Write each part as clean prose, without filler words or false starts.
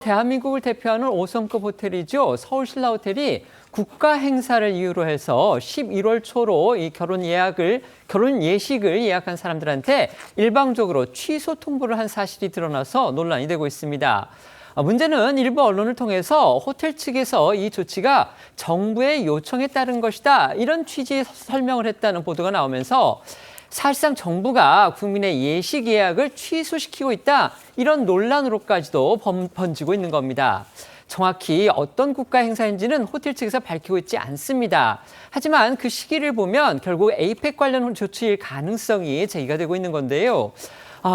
대한민국을 대표하는 5성급 호텔이죠. 서울 신라호텔이 국가 행사를 이유로 해서 11월 초로 이 결혼 예식을 예약한 사람들한테 일방적으로 취소 통보를 한 사실이 드러나서 논란이 되고 있습니다. 문제는 일부 언론을 통해서 호텔 측에서 이 조치가 정부의 요청에 따른 것이다, 이런 취지의 설명을 했다는 보도가 나오면서 사실상 정부가 국민의 예식 예약을 취소시키고 있다, 이런 논란으로까지도 번지고 있는 겁니다. 정확히 어떤 국가 행사인지는 호텔 측에서 밝히고 있지 않습니다. 하지만 그 시기를 보면 결국 에이펙 관련 조치일 가능성이 제기가 되고 있는 건데요.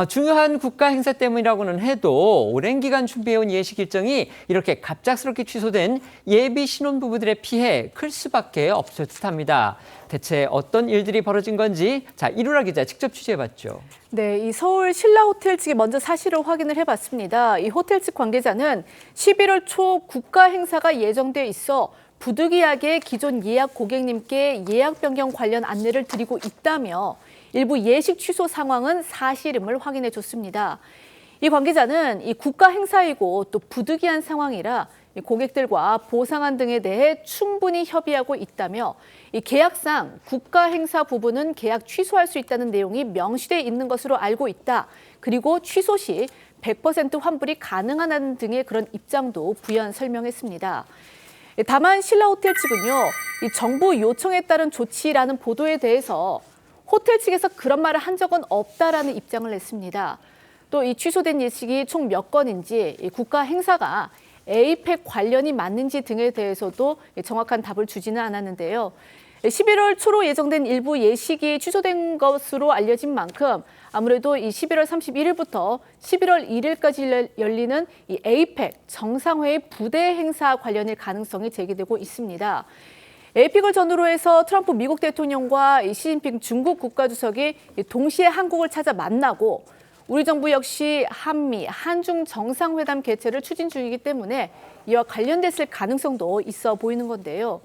중요한 국가 행사 때문이라고는 해도 오랜 기간 준비해온 예식 일정이 이렇게 갑작스럽게 취소된 예비 신혼부부들의 피해 클 수밖에 없을 듯합니다. 대체 어떤 일들이 벌어진 건지 이루라 기자 직접 취재해봤죠. 네, 이 서울 신라호텔 측이 먼저 사실을 확인을 해봤습니다. 이 호텔 측 관계자는 11월 초 국가 행사가 예정돼 있어 부득이하게 기존 예약 고객님께 예약 변경 관련 안내를 드리고 있다며 일부 예식 취소 상황은 사실임을 확인해 줬습니다. 이 관계자는 이 국가 행사이고 또 부득이한 상황이라 고객들과 보상안 등에 대해 충분히 협의하고 있다며 이 계약상 국가 행사 부분은 계약 취소할 수 있다는 내용이 명시돼 있는 것으로 알고 있다. 그리고 취소 시 100% 환불이 가능하다는 등의 그런 입장도 부연 설명했습니다. 다만 신라호텔 측은요, 이 정부 요청에 따른 조치라는 보도에 대해서 호텔 측에서 그런 말을 한 적은 없다라는 입장을 냈습니다. 또 이 취소된 예식이 총 몇 건인지, 이 국가 행사가 에이펙 관련이 맞는지 등에 대해서도 정확한 답을 주지는 않았는데요. 11월 초로 예정된 일부 예식이 취소된 것으로 알려진 만큼 아무래도 이 11월 31일부터 11월 1일까지 열리는 이 에이펙 정상회의 부대 행사 관련일 가능성이 제기되고 있습니다. 에이펙을 전후로 해서 트럼프 미국 대통령과 시진핑 중국 국가주석이 동시에 한국을 찾아 만나고 우리 정부 역시 한미, 한중 정상회담 개최를 추진 중이기 때문에 이와 관련됐을 가능성도 있어 보이는 건데요.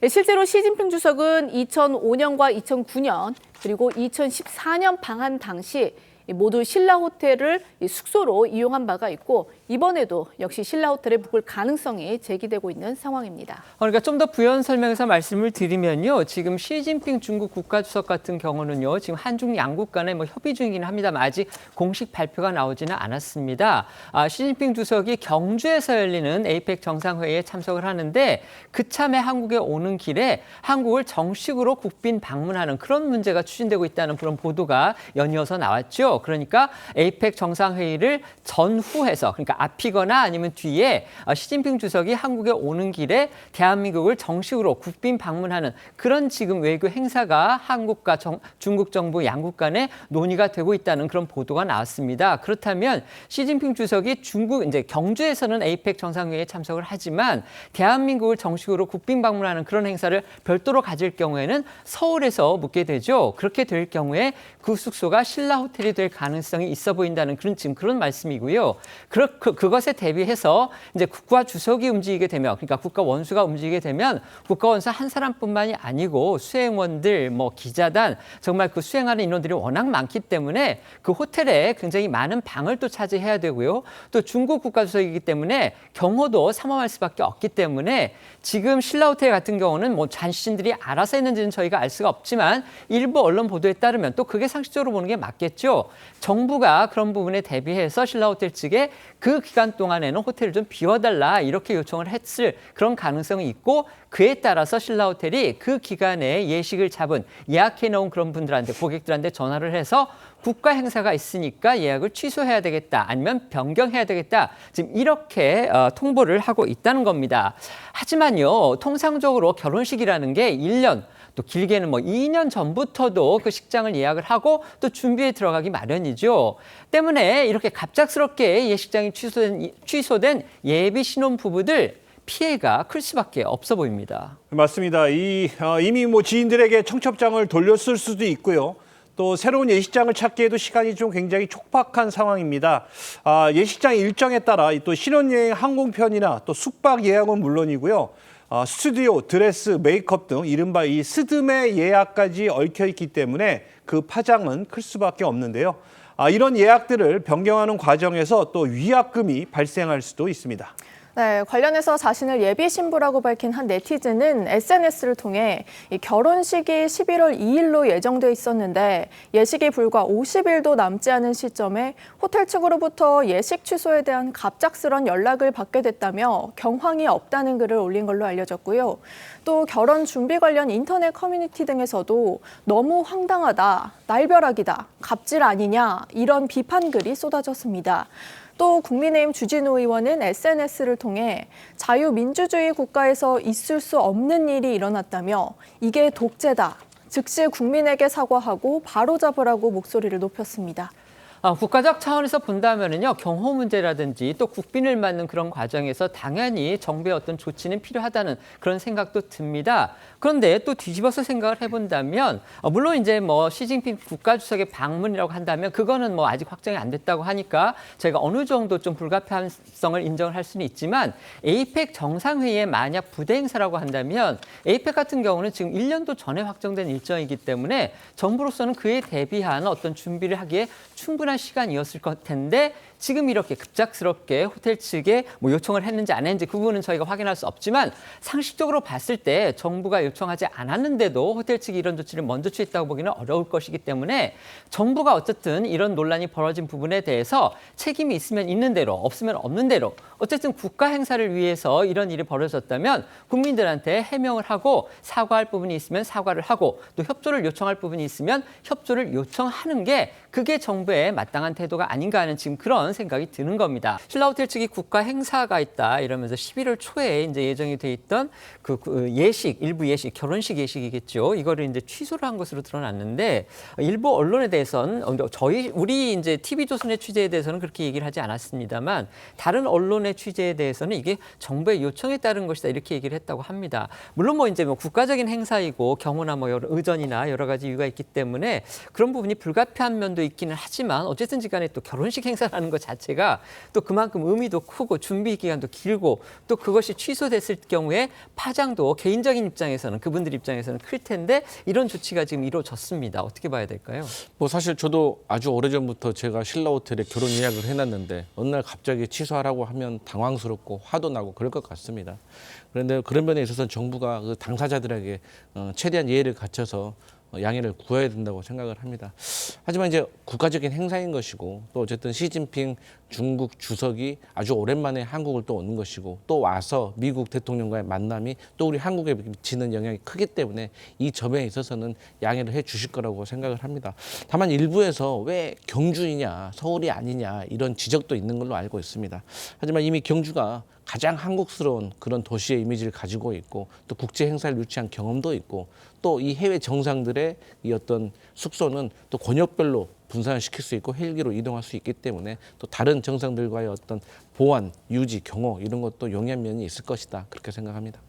실제로 시진핑 주석은 2005년과 2009년 그리고 2014년 방한 당시 모두 신라호텔을 숙소로 이용한 바가 있고 이번에도 역시 신라호텔에 묵을 가능성이 제기되고 있는 상황입니다. 그러니까 좀 더 부연 설명해서 말씀을 드리면요. 지금 시진핑 중국 국가주석 같은 경우는요. 지금 한중 양국 간에 협의 중이긴 합니다만 아직 공식 발표가 나오지는 않았습니다. 시진핑 주석이 경주에서 열리는 에이펙 정상회의에 참석을 하는데 그참에 한국에 오는 길에 한국을 정식으로 국빈 방문하는 그런 문제가 추진되고 있다는 그런 보도가 연이어서 나왔죠. 그러니까 에이펙 정상회의를 전후해서, 그러니까 앞이거나 아니면 뒤에 시진핑 주석이 한국에 오는 길에 대한민국을 정식으로 국빈 방문하는 그런 지금 외교 행사가 한국과 중국 정부 양국 간에 논의가 되고 있다는 그런 보도가 나왔습니다. 그렇다면 시진핑 주석이 이제 경주에서는 에이펙 정상회의에 참석을 하지만 대한민국을 정식으로 국빈 방문하는 그런 행사를 별도로 가질 경우에는 서울에서 묵게 되죠. 그렇게 될 경우에 그 숙소가 신라호텔이 될 가능성이 있어 보인다는 지금 그런 말씀이고요. 그것에 대비해서 이제 국가 주석이 움직이게 되면, 그러니까 국가 원수가 움직이게 되면 국가 원수 한 사람뿐만이 아니고 수행원들, 기자단, 정말 그 수행하는 인원들이 워낙 많기 때문에 그 호텔에 굉장히 많은 방을 또 차지해야 되고요. 또 중국 국가 주석이기 때문에 경호도 삼엄할 수밖에 없기 때문에 지금 신라호텔 같은 경우는 잔신들이 알아서 했는지는 저희가 알 수가 없지만 일부 언론 보도에 따르면 또 그게 상식적으로 보는 게 맞겠죠. 정부가 그런 부분에 대비해서 신라호텔 측에 그 기간 동안에는 호텔을 좀 비워달라 이렇게 요청을 했을 그런 가능성이 있고 그에 따라서 신라호텔이 그 기간에 예식을 예약해 놓은 그런 분들한테, 고객들한테 전화를 해서 국가 행사가 있으니까 예약을 취소해야 되겠다, 아니면 변경해야 되겠다, 지금 이렇게 통보를 하고 있다는 겁니다. 하지만요, 통상적으로 결혼식이라는 게 1년, 또 길게는 2년 전부터도 그 식장을 예약을 하고 또 준비에 들어가기 마련이죠. 때문에 이렇게 갑작스럽게 예식장이 취소된 예비 신혼 부부들 피해가 클 수밖에 없어 보입니다. 맞습니다. 이미 지인들에게 청첩장을 돌렸을 수도 있고요. 또 새로운 예식장을 찾기에도 시간이 좀 굉장히 촉박한 상황입니다. 예식장 일정에 따라 또 신혼여행 항공편이나 또 숙박 예약은 물론이고요. 스튜디오, 드레스, 메이크업 등 이른바 이 스드메 예약까지 얽혀 있기 때문에 그 파장은 클 수밖에 없는데요. 이런 예약들을 변경하는 과정에서 또 위약금이 발생할 수도 있습니다. 네, 관련해서 자신을 예비 신부라고 밝힌 한 네티즌은 SNS를 통해 이 결혼식이 11월 2일로 예정돼 있었는데 예식이 불과 50일도 남지 않은 시점에 호텔 측으로부터 예식 취소에 대한 갑작스런 연락을 받게 됐다며 경황이 없다는 글을 올린 걸로 알려졌고요. 또 결혼 준비 관련 인터넷 커뮤니티 등에서도 너무 황당하다, 날벼락이다, 갑질 아니냐 이런 비판 글이 쏟아졌습니다. 또 국민의힘 주진우 의원은 SNS를 통해 자유민주주의 국가에서 있을 수 없는 일이 일어났다며 이게 독재다. 즉시 국민에게 사과하고 바로잡으라고 목소리를 높였습니다. 국가적 차원에서 본다면은요, 경호 문제라든지 또 국빈을 맞는 그런 과정에서 당연히 정부의 어떤 조치는 필요하다는 그런 생각도 듭니다. 그런데 또 뒤집어서 생각을 해본다면, 물론 이제 뭐 시진핑 국가주석의 방문이라고 한다면 그거는 뭐 아직 확정이 안 됐다고 하니까 저희가 어느 정도 좀 불가피성을 인정을 할 수는 있지만 에이펙 정상회의에 만약 부대 행사라고 한다면 에이펙 같은 경우는 지금 1년도 전에 확정된 일정이기 때문에 정부로서는 그에 대비한 어떤 준비를 하기에 충분한 시간이었을 것 텐데 지금 이렇게 급작스럽게 호텔 측에 뭐 요청을 했는지 안 했는지 그 부분은 저희가 확인할 수 없지만 상식적으로 봤을 때 정부가 요청하지 않았는데도 호텔 측이 이런 조치를 먼저 취했다고 보기는 어려울 것이기 때문에 정부가 어쨌든 이런 논란이 벌어진 부분에 대해서 책임이 있으면 있는 대로 없으면 없는 대로 어쨌든 국가 행사를 위해서 이런 일이 벌어졌다면 국민들한테 해명을 하고 사과할 부분이 있으면 사과를 하고 또 협조를 요청할 부분이 있으면 협조를 요청하는 게 그게 정부의 마땅한 태도가 아닌가 하는 지금 그런 생각이 드는 겁니다. 신라호텔 측이 국가 행사가 있다 이러면서 11월 초에 이제 예정이 돼 있던 그 예식, 일부 예식, 결혼식 예식이겠죠. 이거를 이제 취소를 한 것으로 드러났는데 일부 언론에 대해서는 우리 이제 TV조선의 취재에 대해서는 그렇게 얘기를 하지 않았습니다만 다른 언론의 취재에 대해서는 이게 정부의 요청에 따른 것이다 이렇게 얘기를 했다고 합니다. 물론 뭐 이제 뭐 국가적인 행사이고 경호나 뭐 의전이나 여러 가지 이유가 있기 때문에 그런 부분이 불가피한 면도 있기는 하지만 어쨌든지 간에 또 결혼식 행사라는 것 자체가 또 그만큼 의미도 크고 준비 기간도 길고 또 그것이 취소됐을 경우에 파장도 개인적인 입장에서는 그분들 입장에서는 클 텐데 이런 조치가 지금 이루어졌습니다. 어떻게 봐야 될까요? 뭐 사실 저도 아주 오래전부터 제가 신라호텔에 결혼 예약을 해놨는데 어느 날 갑자기 취소하라고 하면 당황스럽고 화도 나고 그럴 것 같습니다. 그런데 그런 면에 있어서 정부가 그 당사자들에게 최대한 예의를 갖춰서 양해를 구해야 된다고 생각을 합니다. 하지만 이제 국가적인 행사인 것이고 또 어쨌든 시진핑 중국 주석이 아주 오랜만에 한국을 또 오는 것이고 또 와서 미국 대통령과의 만남이 또 우리 한국에 미치는 영향이 크기 때문에 이 점에 있어서는 양해를 해 주실 거라고 생각을 합니다. 다만 일부에서 왜 경주이냐 서울이 아니냐 이런 지적도 있는 걸로 알고 있습니다. 하지만 이미 경주가 가장 한국스러운 그런 도시의 이미지를 가지고 있고 또 국제 행사를 유치한 경험도 있고 또 이 해외 정상들의 이 어떤 숙소는 또 권역별로 분산을 시킬 수 있고 헬기로 이동할 수 있기 때문에 또 다른 정상들과의 어떤 보안, 유지, 경호 이런 것도 용이한 면이 있을 것이다 그렇게 생각합니다.